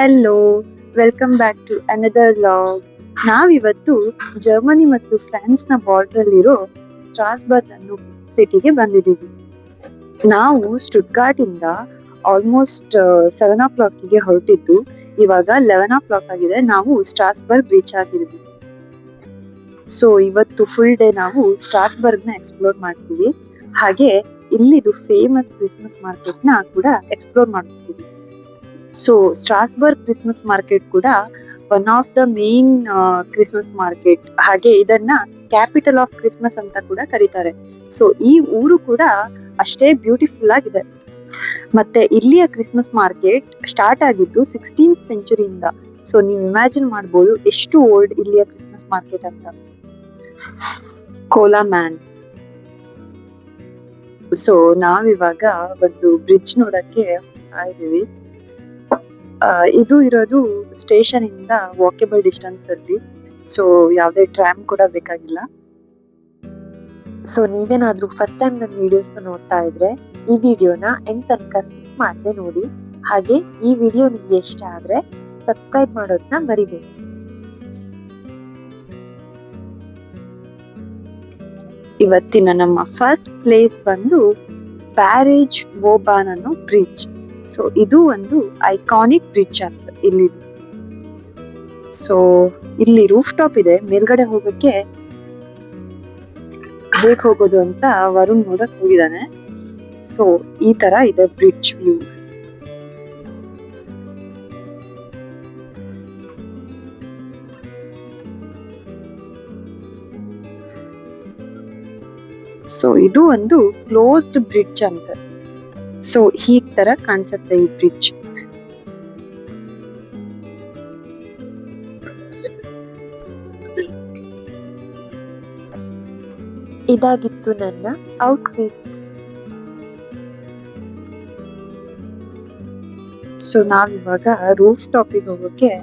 Hello, welcome back to another vlog. ನಾವಿವತ್ತು Germany ಮತ್ತು ಫ್ರಾನ್ಸ್ನ ಬಾರ್ಡರ್ ಅಲ್ಲಿರೋ ಸ್ಟ್ರಾಸ್ಬರ್ಗ್ ಅನ್ನೋ ಸಿಟಿಗೆ ಬಂದಿದ್ದೀವಿ. ನಾವು ಸ್ಟುಟ್ಗಾರ್ಟ್ ಇಂದ ಆಲ್ಮೋಸ್ಟ್ 7 o'clock ಗೆ ಹೊರಟಿದ್ದು, ಇವಾಗ 11 o'clock ಆಗಿದೆ. ನಾವು ಸ್ಟ್ರಾಸ್ಬರ್ಗ್ ರೀಚ್ ಆಗಿದ್ದೀವಿ. ಸೊ ಇವತ್ತು ಫುಲ್ ಡೇ ನಾವು ಸ್ಟ್ರಾಸ್ಬರ್ಗ್ ನ ಎಕ್ಸ್ಪ್ಲೋರ್ ಮಾಡ್ತೀವಿ. ಹಾಗೆ ಇಲ್ಲಿದು ಫೇಮಸ್ ಕ್ರಿಸ್ಮಸ್ ಮಾರ್ಕೆಟ್ ನ ಕೂಡ ಎಕ್ಸ್ಪ್ಲೋರ್ ಮಾಡ್ತೀವಿ. ಸೊ ಸ್ಟ್ರಾಸ್ಬರ್ಗ್ ಕ್ರಿಸ್ಮಸ್ ಮಾರ್ಕೆಟ್ ಕೂಡ one of the main Christmas market. ಹಾಗೆ ಇದನ್ನ ಕ್ಯಾಪಿಟಲ್ ಆಫ್ ಕ್ರಿಸ್ಮಸ್ ಅಂತ ಕೂಡ ಕರೀತಾರೆ. ಸೊ ಈ ಊರು ಕೂಡ ಅಷ್ಟೇ ಬ್ಯೂಟಿಫುಲ್ ಆಗಿದೆ. ಮತ್ತೆ ಇಲ್ಲಿಯ ಕ್ರಿಸ್ಮಸ್ ಮಾರ್ಕೆಟ್ ಸ್ಟಾರ್ಟ್ ಆಗಿದ್ದು 16th ಸೆಂಚುರಿಯಿಂದ. ಸೊ ನೀವು ಇಮ್ಯಾಜಿನ್ ಮಾಡ್ಬೋದು ಎಷ್ಟು ಓಲ್ಡ್ ಇಲ್ಲಿಯ ಕ್ರಿಸ್ಮಸ್ ಮಾರ್ಕೆಟ್ ಅಂತ. Cola man. ಸೊ ನಾವಿವಾಗ ಒಂದು ಬ್ರಿಡ್ಜ್ ನೋಡಕ್ಕೆ ಹೋಗ್ತಾ ಇದೀವಿ. ಇದು ಇರೋದು ಸ್ಟೇಷನ್ ಇಂದ ವಾಕೇಬಲ್ ಡಿಸ್ಟೆನ್ಸ್ ಅಲ್ಲಿ. ಸೊ ಯಾವ್ದೇ ಟ್ರಾಮ್ ಕೂಡ ಬೇಕಾಗಿಲ್ಲ. ಸೊ ನೀವೇನಾದ್ರೂ ಫಸ್ಟ್ ಟೈಮ್ ನನ್ನ ವಿಡಿಯೋಸ್ ನೋಡ್ತಾ ಇದ್ರೆ ಈ ವಿಡಿಯೋನ ಎಂಡ್ ತನಕ ಸ್ಕಿಪ್ ಮಾಡದೆ ನೋಡಿ. ಹಾಗೆ ಈ ವಿಡಿಯೋ ನಿಮ್ಗೆ ಇಷ್ಟ ಆದ್ರೆ ಸಬ್ಸ್ಕ್ರೈಬ್ ಮಾಡೋದನ್ನ ಮರಿಬೇಡಿ. ಇವತ್ತಿನ ನಮ್ಮ ಫಸ್ಟ್ ಪ್ಲೇಸ್ ಬಂದು ಬ್ಯಾರೇಜ್ ವೋಬಾನ್ ಅನ್ನೋ ಬ್ರಿಡ್ಜ್. ಸೊ ಇದು ಒಂದು ಐಕಾನಿಕ್ ಬ್ರಿಡ್ಜ್ ಅಂತ ಇಲ್ಲಿ. ಸೊ ಇಲ್ಲಿ ರೂಫ್ ಟಾಪ್ ಇದೆ. ಮೇಲ್ಗಡೆ ಹೋಗಕ್ಕೆ ಹೇಗ್ ಹೋಗೋದು ಅಂತ ವರುಣ್ ನೋಡಕ್ ಹೋಗಿದ್ದಾನೆ. ಸೊ ಈ ತರ ಇದೆ ಬ್ರಿಡ್ಜ್ ವ್ಯೂ. ಸೊ ಇದು ಒಂದು ಕ್ಲೋಸ್ಡ್ ಬ್ರಿಡ್ಜ್ ಅಂತ. ಸೊ ಈ ತರ ಕಾಣಿಸುತ್ತೆ ಈ ಬ್ರಿಡ್ಜ್. ಇದಾಗಿತ್ತು ನನ್ನ ಔಟ್ಫಿಟ್. ಸೊ ನಾವಿವಾಗ ರೂಫ್ ಟಾಪಿಗೆ ಹೋಗೋಕೆ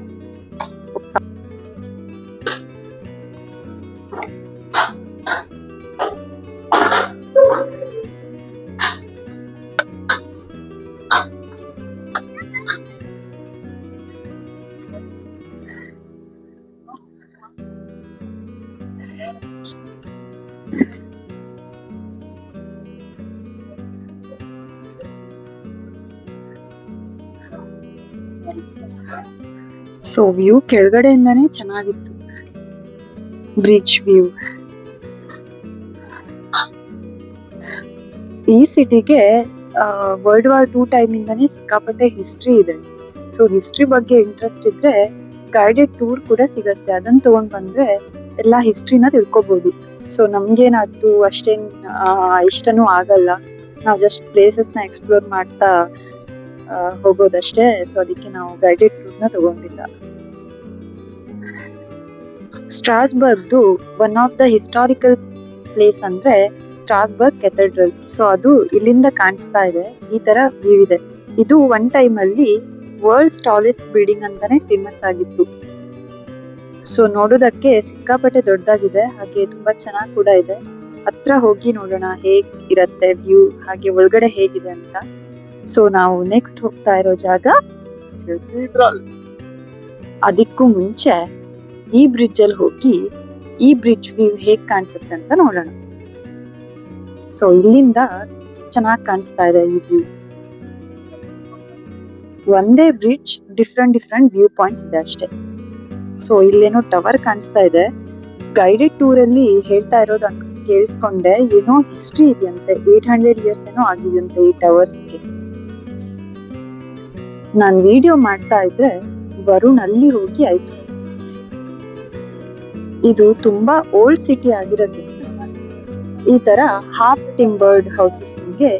ಸೊ ವ್ಯೂ ಕೆಳಗಡೆಯಿಂದಾನೇ ಚೆನ್ನಾಗಿತ್ತು. Bridge view. ಈ ಸಿಟಿಗೆ ವರ್ಲ್ಡ್ ವಾರ್ 2 ಟೈಮ್ ಇಂದಾನೇ ಸಿಕ್ಕಾಪಟ್ಟೆ ಹಿಸ್ಟ್ರಿ ಇದೆ. ಸೊ ಹಿಸ್ಟ್ರಿ ಬಗ್ಗೆ ಇಂಟ್ರೆಸ್ಟ್ ಇದ್ರೆ ಗೈಡೆಡ್ ಟೂರ್ ಕೂಡ ಸಿಗತ್ತೆ. ಅದನ್ನ ತಗೊಂಡ್ ಬಂದ್ರೆ ಎಲ್ಲಾ ಹಿಸ್ಟ್ರಿನ ತಿಳ್ಕೊಬಹುದು. ಸೊ ನಮ್ಗೇನಾದ್ರು ಅಷ್ಟೇನ್ ಇಷ್ಟನೂ ಆಗಲ್ಲ. ನಾವು ಜಸ್ಟ್ ಪ್ಲೇಸಸ್ ನ ಎಕ್ಸ್ಪ್ಲೋರ್ ಮಾಡ್ತಾ ಹೋಗೋದಷ್ಟೇ. ಸೊ ಅದಕ್ಕೆ ನಾವು ಗೈಡೆಡ್ ಟೂರ್ ನ ತಗೊಂಡಿಲ್ಲ. ಸ್ಟ್ರಾಸ್ಬರ್ಗ್ದು one of the historical place ಅಂದ್ರೆ ಸ್ಟ್ರಾಸ್ಬರ್ಗ್ ಕೆಥೆಡ್ರಲ್. ಸೊ ಅದು ಇಲ್ಲಿಂದ ಕಾಣಿಸ್ತಾ ಇದೆ. ಈ ತರ ವ್ಯೂ ಇದೆ. ಇದು ಒನ್ ಟೈಮ್ ಅಲ್ಲಿ ವರ್ಲ್ಡ್ಸ್ ಟಾಲೆಸ್ಟ್ ಬಿಲ್ಡಿಂಗ್ ಅಂತಾನೆ ಫೇಮಸ್ ಆಗಿತ್ತು. ಸೊ ನೋಡೋದಕ್ಕೆ ಸಿಕ್ಕಾಪಟ್ಟೆ ದೊಡ್ಡದಾಗಿದೆ. ಹಾಗೆ ತುಂಬಾ ಚೆನ್ನಾಗಿ ಕೂಡ ಇದೆ. ಹತ್ರ ಹೋಗಿ ನೋಡೋಣ ಹೇಗ್ ಇರತ್ತೆ ವ್ಯೂ, ಹಾಗೆ ಒಳಗಡೆ ಹೇಗಿದೆ ಅಂತ. ಸೊ ನಾವು ನೆಕ್ಸ್ಟ್ ಹೋಗ್ತಾ ಇರೋ ಜಾಗ ಅದಕ್ಕೂ ಮುಂಚೆ ಈ ಬ್ರಿಡ್ಜ್ ಅಲ್ಲಿ ಹೋಗಿ ಈ ಬ್ರಿಡ್ಜ್ ವ್ಯೂ ಹೇಗ್ ಕಾಣಿಸುತ್ತೆ ಅಂತ ನೋಡೋಣ. ಸೊ ಇಲ್ಲಿಂದ ಚೆನ್ನಾಗಿ ಕಾಣಿಸ್ತಾ ಇದೆ ಈ ವ್ಯೂ. ಒಂದೇ ಬ್ರಿಡ್ಜ್, ಡಿಫ್ರೆಂಟ್ ವ್ಯೂ ಪಾಯಿಂಟ್ಸ್ ಇದೆ ಅಷ್ಟೇ. ಸೊ ಇಲ್ಲೇನೋ ಟವರ್ ಕಾಣಿಸ್ತಾ ಇದೆ. ಗೈಡೆಡ್ ಟೂರ್ ಅಲ್ಲಿ ಹೇಳ್ತಾ ಇರೋದು ಕೇಳಿಸ್ಕೊಂಡೆ, ಏನೋ ಹಿಸ್ಟ್ರಿ ಇದೆಯಂತೆ. 800 years ಏನೋ ಆಗಿದೆಯಂತೆ ಈ ಟವರ್ಸ್ಗೆ. ನಾನ್ ವಿಡಿಯೋ ಮಾಡ್ತಾ ಇದ್ರೆ ವರುಣ್ ಅಲ್ಲಿ ಹೋಗಿ ಆಯ್ತು. ಇದು ತುಂಬಾ ಓಲ್ಡ್ ಸಿಟಿ ಆಗಿರೋದ್ರಿಂದ ಈ ತರ ಹಾಫ್ ಟಿಂಬರ್ಡ್ ಹೌಸಸ್ ನಿಮ್ಗೆ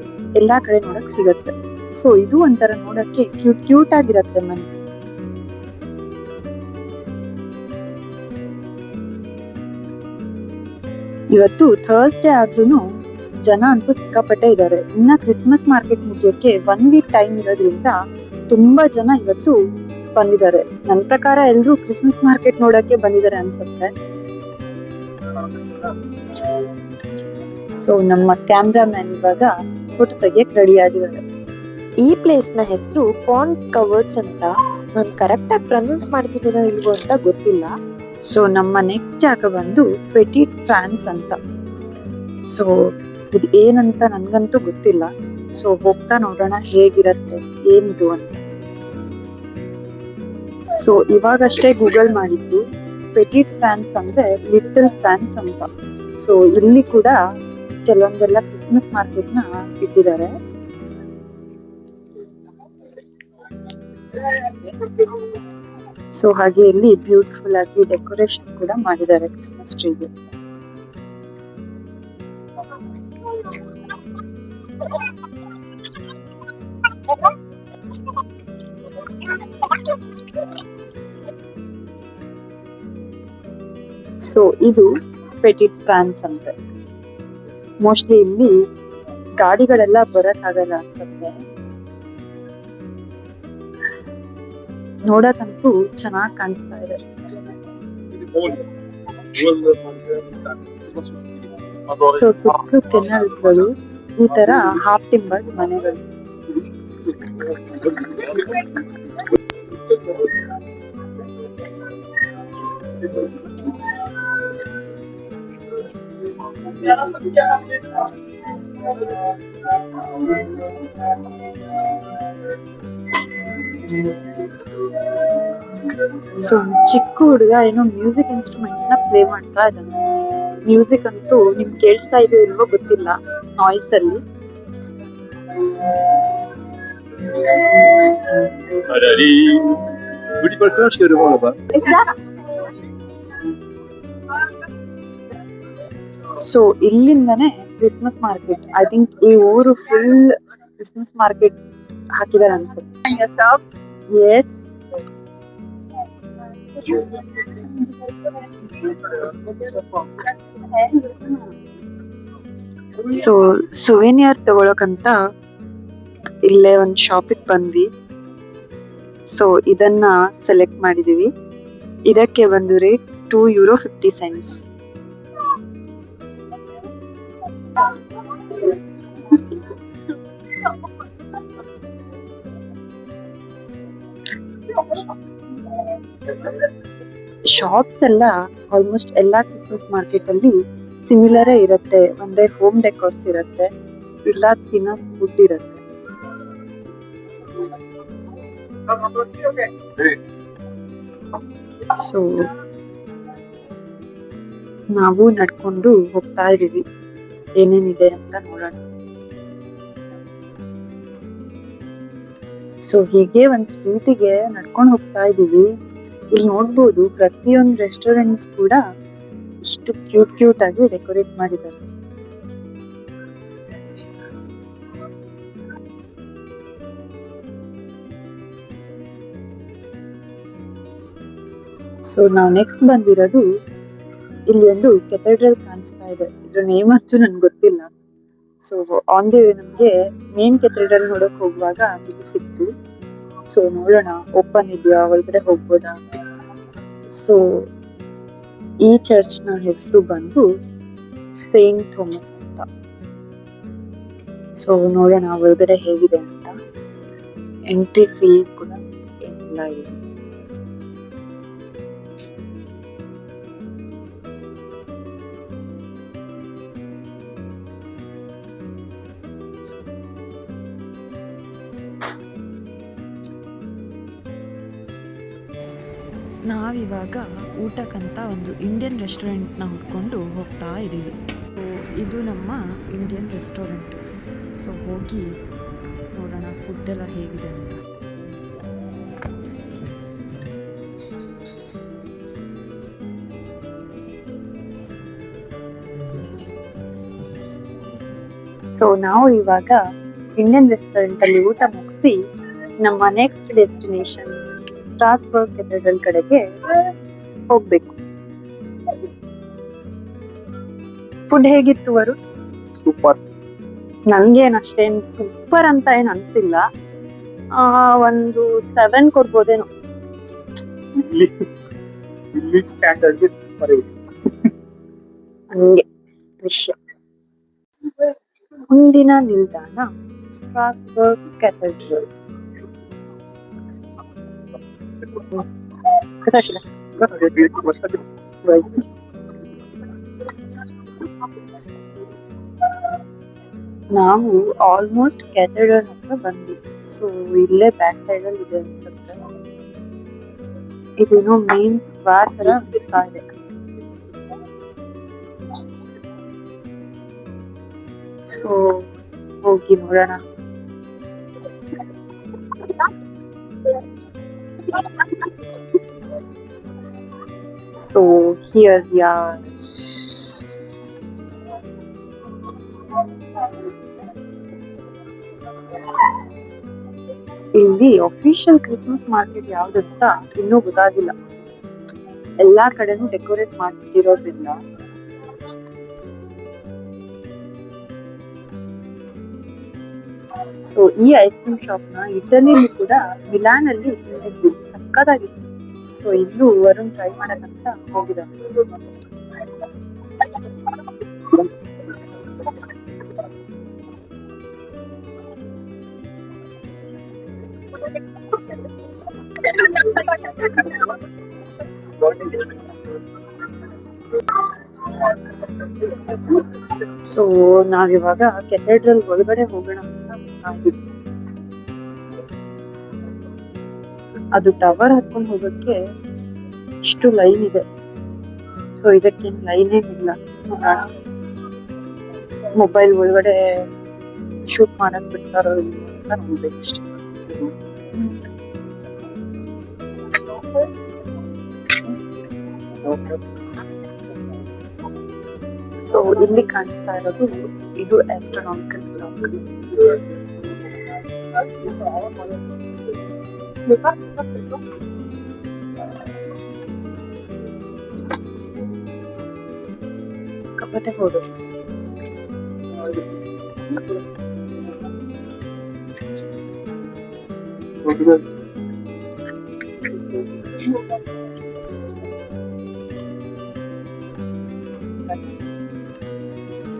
ಎಲ್ಲಾ ಕಡೆ ನೋಡಕ್ ಸಿಗತ್ತೆ. ಸೊ ಇದು ಒಂಥರ ನೋಡಕ್ಕೆ ಕ್ಯೂಟ್ ಆಗಿರತ್ತೆ ಮನೆ. ಇವತ್ತು ಥರ್ಸ್ಡೇ ಆದ್ರೂನು ಜನ ಅಂತೂ ಸಿಕ್ಕಾಪಟ್ಟೆ ಇದ್ದಾರೆ. ಇನ್ನ ಕ್ರಿಸ್ಮಸ್ ಮಾರ್ಕೆಟ್ ಮುಗಿಯಕ್ಕೆ 1 week ಟೈಮ್ ಇರೋದ್ರಿಂದ ತುಂಬಾ ಜನ ಇವತ್ತು ಬಂದಿದ್ದಾರೆ. ನನ್ನ ಪ್ರಕಾರ ಎಲ್ರು ಕ್ರಿಸ್ಮಸ್ ಮಾರ್ಕೆಟ್ ನೋಡಕ್ಕೆ ಬಂದಿದ್ದಾರೆ ಅನ್ಸುತ್ತೆ. ಸೊ ನಮ್ಮ ಕ್ಯಾಮ್ರಾಮನ್ ಇವಾಗ ಫೋಟೋ ತೆಗಿಯಕ್ ರೆಡಿ ಆಗಿದ್ದಾರೆ. ಈ ಪ್ಲೇಸ್ ನ ಹೆಸರು ಪಾಂಡ್ಸ್ ಕವರ್ಡ್ಸ್ ಅಂತ. ನಾನು ಕರೆಕ್ಟ್ ಆಗಿ ಪ್ರನೌನ್ಸ್ ಮಾಡ್ತಿದ್ದೀನೋ ಇಲ್ವೋ ಅಂತ ಗೊತ್ತಿಲ್ಲ. ಸೊ ನಮ್ಮ ನೆಕ್ಸ್ಟ್ ಜಾಗ ಬಂದು ಪೆಟಿಟ್ ಫ್ರಾನ್ಸ್ ಅಂತ. ಸೊ ಇದು ಏನಂತ ನನ್ಗಂತೂ ಗೊತ್ತಿಲ್ಲ. ಸೊ ಹೋಗ್ತಾ ನೋಡೋಣ ಹೇಗಿರತ್ತೆ ಏನಿದು ಅಂತ. ಸೊ ಇವಾಗಷ್ಟೇ ಗೂಗಲ್ ಮಾಡಿದ್ದು, ಪೆಟಿಟ್ ಫ್ರಾನ್ಸ್ ಅಂದ್ರೆ ಲಿಟಲ್ ಫ್ರಾನ್ಸ್ ಅಂತ. ಸೊ ಇಲ್ಲಿ ಕೂಡ ಕೆಲವೊಂದೆಲ್ಲ ಕ್ರಿಸ್ಮಸ್ ಮಾರ್ಕೆಟ್ ನ ಇಟ್ಟಿದ್ದಾರೆ. ಸೊ ಹಾಗೆ ಇಲ್ಲಿ ಬ್ಯೂಟಿಫುಲ್ ಆಗಿ ಡೆಕೋರೇಷನ್ ಕೂಡ ಮಾಡಿದ್ದಾರೆ ಕ್ರಿಸ್ಮಸ್ ಟ್ರೀಗೆ. ಸೊ ಇದು ಪೆಟಿಟ್ ಫ್ರಾನ್ಸ್ ಅಂತ. ಮೋಸ್ಟ್ಲಿ ಇಲ್ಲಿ ಗಾಡಿಗಳೆಲ್ಲ ಬರಕ್ಕಾಗಲ್ಲ ಅನ್ಸುತ್ತೆ. ನೋಡಕ್ಕಂತೂ ಚೆನ್ನಾಗಿ ಕಾಣಿಸ್ತಾ ಇದೆ. ಸೊ ಸುತ್ತಲೂ ಕೆನಲ್ಸ್ಗಳು, ಈ ತರ ಹಾಫ್ ಟಿಂಬರ್ಡ್ ಮನೆಗಳು. ಸೊ ಚಿಕ್ಕ ಹುಡುಗ ಏನೋ ಮ್ಯೂಸಿಕ್ ಇನ್ಸ್ಟ್ರೂಮೆಂಟ್ ನ ಪ್ಲೇ ಮಾಡ್ತಾ ಇದ್ದಾನೆ. ಮ್ಯೂಸಿಕ್ ಅಂತೂ ನಿಮ್ಗೆ ಕೇಳಿಸ್ತಾ ಇದೆಯೋ ಇಲ್ವೋ ಗೊತ್ತಿಲ್ಲ, ನಾಯ್ಸ್ ಅಲ್ಲಿ. ಸೊ ಇಲ್ಲಿಂದಾನೆ ಕ್ರಿಸ್ಮಸ್ ಮಾರ್ಕೆಟ್. ಐ ಥಿಂಕ್ ಈ ಊರು ಫುಲ್ ಕ್ರಿಸ್ಮಸ್ ಮಾರ್ಕೆಟ್ ಹಾಕಿದಾರೆ ಅನ್ಸುತ್ತೆ. ಎಸ್. ಸೊ ಸುವೆನಿಯರ್ ತಗೊಳಕಂತ ಇಲ್ಲೇ ಒಂದ್ ಶಾಪಿಗೆ ಬಂದ್ವಿ. ಸೊ ಇದನ್ನ ಸೆಲೆಕ್ಟ್ ಮಾಡಿದೀವಿ. ಇದಕ್ಕೆ ಒಂದು ರೇಟ್ €2.50. ಶಾಪ್ಸ್ ಎಲ್ಲ ಆಲ್ಮೋಸ್ಟ್ ಎಲ್ಲಾ ಕ್ರಿಸ್ಮಸ್ ಮಾರ್ಕೆಟ್ ಅಲ್ಲಿ ಸಿಮಿಲರೇ ಇರುತ್ತೆ. ಒಂದೇ ಹೋಮ್ ಡೆಕೋರ್ಸ್ ಇರುತ್ತೆ, ಇಲ್ಲ ತಿನ್ನೋ ಫುಡ್ ಇರುತ್ತೆ. ಸೊ ನಾವು ನಡ್ಕೊಂಡು ಹೋಗ್ತಾ ಇದೀವಿ, ಏನೇನಿದೆ ಅಂತ ನೋಡೋಣ. ಸೊ ಹೀಗೆ ಒಂದ್ ಸ್ಟ್ರೀಟಿಗೆ ನಡ್ಕೊಂಡು ಹೋಗ್ತಾ ಇದೀವಿ. ಇಲ್ಲಿ ನೋಡ್ಬೋದು ಪ್ರತಿಯೊಂದು ರೆಸ್ಟೋರೆಂಟ್ಸ್ ಕೂಡ ಇಷ್ಟು ಕ್ಯೂಟ್ ಆಗಿ ಡೆಕೋರೇಟ್ ಮಾಡಿದ್ದಾರೆ. ಸೊ ನಾವು ನೆಕ್ಸ್ಟ್ ಬಂದಿರೋದು, ಇಲ್ಲಿ ಒಂದು ಕೆಥೆಡ್ರಲ್ ಕಾಣಿಸ್ತಾ ಇದೆ. ಇದ್ರ ನೇಮ್ ಅಂತೂ ನನ್ಗೆ ಗೊತ್ತಿಲ್ಲ. ಸೊ ಆನ್ ದಿ ವೇ ನಮ್ಗೆ ಮೇನ್ ಕೆಥೆಡ್ರಲ್ ನೋಡಕ್ ಹೋಗುವಾಗ ಇದು ಸಿಕ್ತು. ಸೊ ನೋಡೋಣ ಓಪನ್ ಇದೆಯಾ, ಒಳಗಡೆ ಹೋಗ್ಬೋದಾ. ಸೊ ಈ ಚರ್ಚ್ ನ ಹೆಸರು ಬಂದು ಸೇಂಟ್ ಥಾಮಸ್ ಅಂತ. ಸೊ ನೋಡೋಣ ಒಳಗಡೆ ಹೇಗಿದೆ ಅಂತ. ಎಂಟ್ರಿ ಫೀ ಕೂಡ ಏನಿಲ್ಲ ಇಲ್ಲಿ. ನಾವಿವಾಗ ಊಟಕ್ಕಂತ ಒಂದು ಇಂಡಿಯನ್ ರೆಸ್ಟೋರೆಂಟ್ನ ಹುಡ್ಕೊಂಡು ಹೋಗ್ತಾ ಇದ್ದೀವಿ. ಇದು ನಮ್ಮ ಇಂಡಿಯನ್ ರೆಸ್ಟೋರೆಂಟ್. ಸೊ ಹೋಗಿ ನೋಡೋಣ ಫುಡ್ ಎಲ್ಲ ಹೇಗಿದೆ ಅಂತ. ಸೊ ನಾವು ಇವಾಗ ಇಂಡಿಯನ್ ರೆಸ್ಟೋರೆಂಟ್ ಅಲ್ಲಿ ಊಟ ಮುಗಿಸಿ ನಮ್ಮ ನೆಕ್ಸ್ಟ್ ಡೆಸ್ಟಿನೇಷನ್ ಸ್ಟ್ರಾಸ್ಬರ್ಗ್ ಕೆಥೆಡ್ರಲ್ ಕಡೆಗೆ ಹೋಗ್ಬೇಕು. ಫುಡ್ ಹೇಗಿತ್ತು ವರು? ಸೂಪರ್. ನನ್ಗೇನ್ ಅಷ್ಟೇನ್ ಸೂಪರ್ ಅಂತ ಏನ್ ಅನ್ಸಿಲ್ಲ. ಒಂದು 7 ಕೊಡ್ಬೋದೇನೋ. ಹಂಗೆ ವಿಷಯ. ಮುಂದಿನ ನಿಲ್ದಾಣ ಸ್ಟ್ರಾಸ್ಬರ್ಗ್ ಕ್ಯಾಥೆಡ್ರಲ್. ನಾವು ಆಲ್ಮೋಸ್ಟ್ ಕ್ಯಾಥೆಡ್ರಲ್ ಹತ್ರ ಬಂದ್ವಿ. ಸೊ ಇಲ್ಲೇ ಬ್ಯಾಕ್ ಸೈಡ್ ಅಲ್ಲಿ ಇದೆ ಅನ್ಸುತ್ತೆ. ಇದೇನೋ ಮೇನ್ ಸ್ಕ್ವೇರ್ ತರ ಅನಿಸ್ತಾ ಇದೆ. ಸೊ ಹೋಗಿ ನೋಡೋಣ. So here we are. ಇಲ್ಲಿ ಅಫಿಷಿಯಲ್ ಕ್ರಿಸ್ಮಸ್ ಮಾರ್ಕೆಟ್ ಯಾವ್ದಂತ ಇನ್ನೂ ಗೊತ್ತಾಗಿಲ್ಲ. ಎಲ್ಲಾ ಕಡೆನೂ ಡೆಕೋರೇಟ್ ಮಾಡ್ಬಿಟ್ಟಿರೋದ್ರಿಂದ ಸೊ ಈ ಐಸ್ ಕ್ರೀಮ್ ಶಾಪ್ ನ ಇಟಲಿಲಿ ಕೂಡ ಮಿಲಾನ್ ಅಲ್ಲಿ ತಿಂದಿದ್ವಿ, ಸಕ್ಕತ್ತಾಗಿತ್ತು. ಸೊ ಇಲ್ಲೂ ವರುಣ್ ಟ್ರೈ ಮಾಡಕ್ಕಂತ ಹೋಗಿದ್ದಾರೆ. ಸೊ ನಾವಿವಾಗ ಕೆಥೆಡ್ರಲ್ ಒಳಗಡೆ ಹೋಗೋಣ ಅಂತ ಆಗಿದ್ವಿ. ಅದು ಟವರ್ ಹತ್ಕೊಂಡು ಹೋಗಕ್ಕೆ ಇಷ್ಟು ಲೈನ್ ಇದೆ. ಸೊ ಇದಕ್ಕೇನು ಲೈನ್ ಏನಿಲ್ಲ. ಮೊಬೈಲ್ ಒಳಗಡೆ ಶೂಟ್ ಮಾಡಕ್ ಬಿಡ್ತಾರೋ ಇಲ್ಲ ಅಂತ ನೋಡ್ಬೇಕಷ್ಟೇ. ಸೊ ಇಲ್ಲಿ ಕಾಣಿಸ್ತಾ ಇರೋದು ಇದು ಆಸ್ಟ್ರೋನಾಮಿಕಲ್ ಕ್ಲಾಕ್. ಸಿಕ್ಕಾಪಟ್ಟೆ ಫೋಟೋಸ್.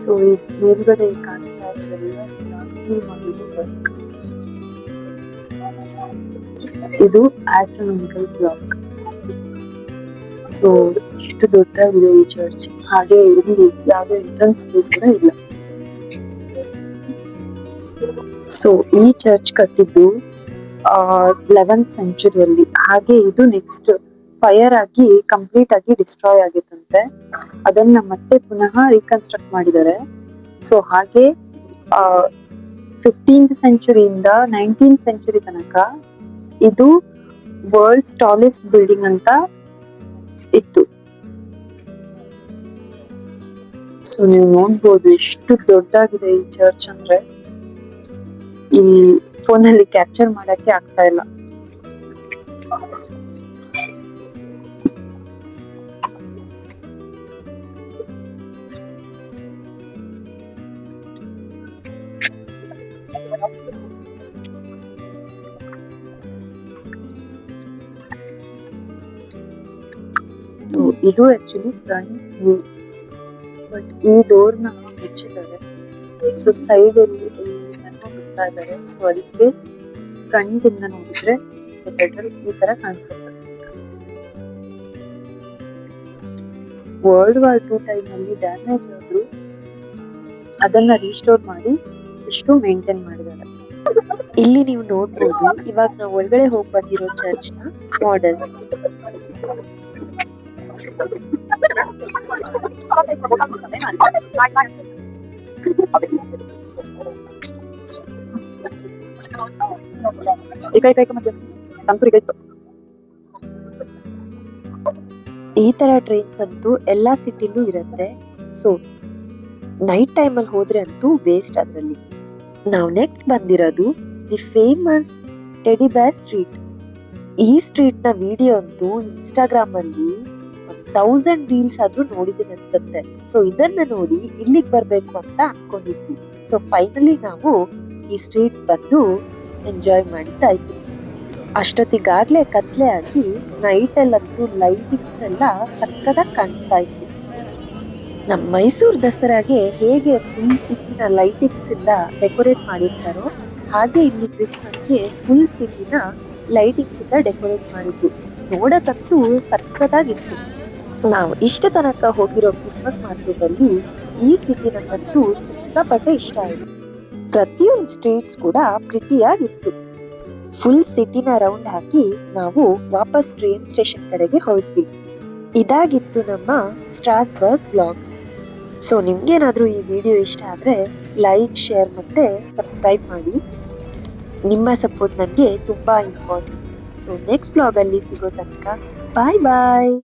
ಸೊ ಈ ಮೇಲ್ಗಡೆ ಕಾಣಿಸ್ತಾ ಇರೋದೆಲ್ಲ ಮಾಡಿದ್ದು ವರ್ಕ್. ಇದು ಆಸ್ಟ್ರೋನಾಮಿಕಲ್ ಕ್ಲಾಕ್. ಸೊ ಎಷ್ಟು ದೊಡ್ಡದಾಗಿದೆ ಈ ಚರ್ಚ್. ಹಾಗೆ ಇಲ್ಲಿ ಯಾವುದೇ ಎಂಟ್ರೆನ್ಸ್ ಫೀಸ್ ಕೂಡ ಇಲ್ಲ. ಸೊ ಈ ಚರ್ಚ್ ಕಟ್ಟಿದ್ದು 11th ಸೆಂಚುರಿಯಲ್ಲಿ. ಹಾಗೆ ಇದು ನೆಕ್ಸ್ಟ್ ಫೈರ್ ಆಗಿ ಕಂಪ್ಲೀಟ್ ಆಗಿ ಡಿಸ್ಟ್ರಾಯ್ ಆಗಿತ್ತಂತೆ. ಅದನ್ನ ಮತ್ತೆ ಪುನಃ ರೀಕನ್ಸ್ಟ್ರಕ್ಟ್ ಮಾಡಿದ್ದಾರೆ. ಸೊ ಹಾಗೆ 15th ಸೆಂಚುರಿಯಿಂದ 19th ಸೆಂಚುರಿ ತನಕ ಇದು ವರ್ಲ್ಡ್ಸ್ ಟಾಲೆಸ್ಟ್ ಬಿಲ್ಡಿಂಗ್ ಅಂತ ಇತ್ತು. ಸೊ ನೀವು ನೋಡ್ಬೋದು ಎಷ್ಟು ದೊಡ್ಡದಾಗಿದೆ ಈ ಚರ್ಚ್ ಅಂದ್ರೆ. ಈ ಫೋನಲ್ಲಿ ಕ್ಯಾಪ್ಚರ್ ಮಾಡಕ್ಕೆ ಆಗ್ತಾ ಇಲ್ಲ. ಸೊ ಇದು ಆಕ್ಚುಲಿ ಫ್ರಂಟ್ ವ್ಯೂ. ಬಟ್ ಈ ಡೋರ್ ನ ಮುಚ್ಚಿದ್ದಾರೆ. ಸೊ ಸೈಡ್ ಅಲ್ಲಿ ಬಿಡ್ತಾ ಇದ್ದಾರೆ. ಸೊ ಅದಕ್ಕೆ ಫ್ರಂಟ್ ಇಂದ ನೋಡಿದ್ರೆ ಈ ತರ ಕಾಣಿಸುತ್ತೆ. ವರ್ಲ್ಡ್ ವಾರ್ 2 ಟೈಮ್ ಅಲ್ಲಿ ಡ್ಯಾಮೇಜ್ ಆದ್ರೂ ಅದನ್ನ ರೀಸ್ಟೋರ್ ಮಾಡಿ ಇಷ್ಟು ಮೇಂಟೈನ್ ಮಾಡಿದ್ದಾರೆ. ಇಲ್ಲಿ ನೀವು ನೋಡ್ಬೋದು ಇವಾಗ ನಾವು ಒಳಗಡೆ ಹೋಗಿ ಬಂದಿರೋ ಚರ್ಚ್ ನ ಮಾಡೆಲ್. ಈ ತರ ಟ್ರೈನ್ಸ್ ಅಂತೂ ಎಲ್ಲಾ ಸಿಟಿಲೂ ಇರುತ್ತೆ. ಸೊ ನೈಟ್ ಟೈಮ್ ಅಲ್ಲಿ ಹೋದ್ರೆ ಅಂತೂ ವೇಸ್ಟ್ ಅದ್ರಲ್ಲಿ. ನಾವು ನೆಕ್ಸ್ಟ್ ಬಂದಿರೋದು ದಿ ಫೇಮಸ್ ಟೆಡಿ ಬೇರ್ ಸ್ಟ್ರೀಟ್. ಈ ಸ್ಟ್ರೀಟ್ ನ ವಿಡಿಯೋ ಅಂತೂ ಇನ್ಸ್ಟಾಗ್ರಾಮ್ ಅಲ್ಲಿ 1000 ರೀಲ್ಸ್ ಆದ್ರೂ ನೋಡಿದೀನಿ ಅನ್ಸುತ್ತೆ. ಸೊ ಇದನ್ನ ನೋಡಿ ಇಲ್ಲಿಗೆ ಬರ್ಬೇಕು ಅಂತ ಅನ್ಕೊಂಡಿದ್ವಿ. ಸೊ ಫೈನಲಿ ನಾವು ಈ ಸ್ಟ್ರೀಟ್ ಬಂದು ಎಂಜಾಯ್ ಮಾಡಿದ್ದಾಯ್ತು. ಅಷ್ಟೊತ್ತಿಗಾಗ್ಲೇ ಕತ್ಲೆ ಆಗಿ ನೈಟ್ ಅಲ್ಲಂತೂ ಲೈಟಿಂಗ್ಸ್ ಎಲ್ಲ ಸಕ್ಕದಾಗಿ ಕಾಣಿಸ್ತಾ ಇತ್ತು. ನಮ್ಮ ಮೈಸೂರು ದಸರಾಗೆ ಹೇಗೆ ಫುಲ್ ಸಿಟಿನ ಲೈಟಿಂಗ್ಸ್ ಇಂದ ಡೆಕೋರೇಟ್ ಮಾಡಿರ್ತಾರೋ ಹಾಗೆ ಇಲ್ಲಿ ಕ್ರಿಸ್ಮಸ್ಗೆ ಫುಲ್ ಸಿಟಿನ ಲೈಟಿಂಗ್ಸ್ ಇಂದ ಡೆಕೋರೇಟ್ ಮಾಡಿದ್ದು ನೋಡಕ್ಕಂತೂ ಸಖತ್ತಾಗಿತ್ತು. ನಾವು ಇಷ್ಟ ತನಕ ಹೋಗಿರೋ ಕ್ರಿಸ್ಮಸ್ ಮಾರ್ಕೆಟ್ ಅಲ್ಲಿ ಈ ಸಿಟಿ ನಂಗಂತೂ ಸಿಕ್ಕಾಪಟ್ಟೆ ಇಷ್ಟ ಆಯ್ತು. ಪ್ರತಿಯೊಂದು ಸ್ಟ್ರೀಟ್ಸ್ ಕೂಡ ಪ್ರಿಟಿಯಾಗಿತ್ತು. ಫುಲ್ ಸಿಟಿನ ರೌಂಡ್ ಹಾಕಿ ನಾವು ವಾಪಸ್ ಟ್ರೈನ್ ಸ್ಟೇಷನ್ ಕಡೆಗೆ ಹೊರಟ್ವಿ. ಇದಾಗಿತ್ತು ನಮ್ಮ ಸ್ಟ್ರಾಸ್ಬರ್ಗ್ ವ್ಲಾಗ್. ಸೊ ನಿಮ್ಗೇನಾದ್ರೂ ಈ ವಿಡಿಯೋ ಇಷ್ಟ ಆದ್ರೆ ಲೈಕ್, ಶೇರ್ ಮತ್ತೆ ಸಬ್ಸ್ಕ್ರೈಬ್ ಮಾಡಿ. ನಿಮ್ಮ ಸಪೋರ್ಟ್ ನನಗೆ ತುಂಬಾ ಇಂಪಾರ್ಟೆಂಟ್. ಸೊ ನೆಕ್ಸ್ಟ್ ಬ್ಲಾಗ್ ಅಲ್ಲಿ ಸಿಗೋ ತನಕ ಬಾಯ್ ಬಾಯ್.